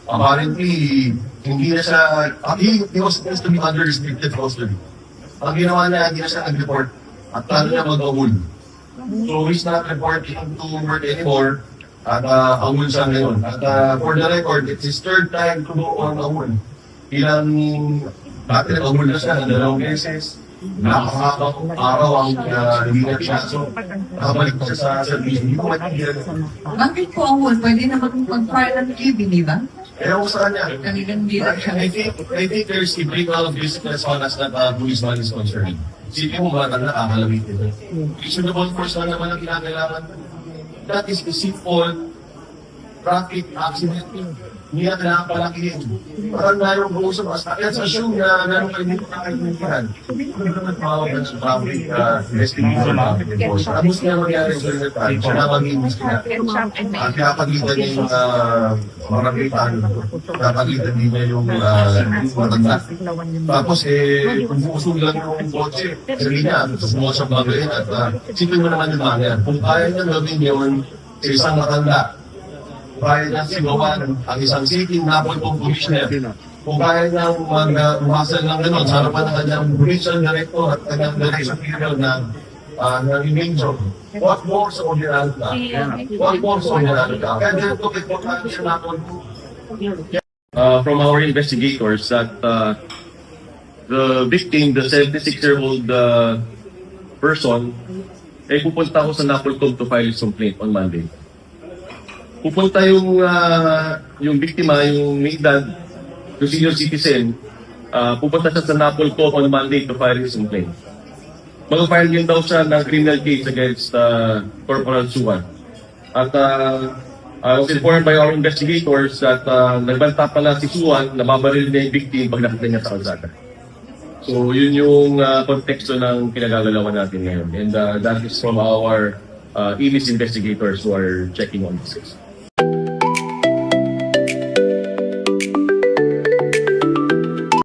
apparently, hindi na siya, he was supposed to be under restricted custody. Ang ginawa niya, hindi na siya nag-report at plano niya mag-awol. So he's not reporting to work anymore at awol siya ngayon. At for the record, it's his third time to go on awol. Ilang dati nag-awol na siya, 2 beses. Nakakakang araw ang hindi na siya. So, nakabalik siya sa service. Hindi ko matigilan. Bakit po ang wall? Pwede na mag-file ng QB, di ba? Kaya ko sa kanya. Kanilang bilang siya. I think there's a break out of discipline as far as that policeman is concerned. Sipin mo ba na nakakalamit ito? Reasonable force na naman ang kinakailangan. That is a simple traffic accident. Hindi na kailangan palakihin. Parang mayroong kausap. Let's assume na mayroong kayo dito nakakailangan. Hindi naman tawag na sa traffic investigation traffic enforcement. Tapos na mangyari sa time, siya na mag-imbis niya. At kakapagitan niya yung maraming kakapagitan niya yung matanda. Tapos kung busog lang yung kotse, sabi niya, sumuha siyang bagayin at sipin mo naman yung mga yan. Kung kaya niya gawin yun sa isang matanda, kaya niya sigawan ang isang sitting Napolcom commissioner. Kung kaya niya umasal ng gano'n sa harapan ng kanyang provincial director at kanyang direction period na nag-imingso. What more sa ordinary ka? What more sa ordinary ka? Kaya dito ito kaya siya Napolcom. From our investigators that the victim, the 76-year-old person, ay pupunta ako sa Napolcom to file his complaint on Monday. Pupunta yung biktima, yung may edad, yung senior citizen, pupunta siya sa Napolcom on Monday to file his complaint. Mag-file din daw siya ng criminal case against Corporal Suwan. At I was informed by our investigators that nagbanta pala si Suwan na babaril niya yung victim pag nakita niya sa kalsada. So yun yung konteksto ng pinagagalawan natin ngayon. And that is from our EMIS investigators who are checking on this case.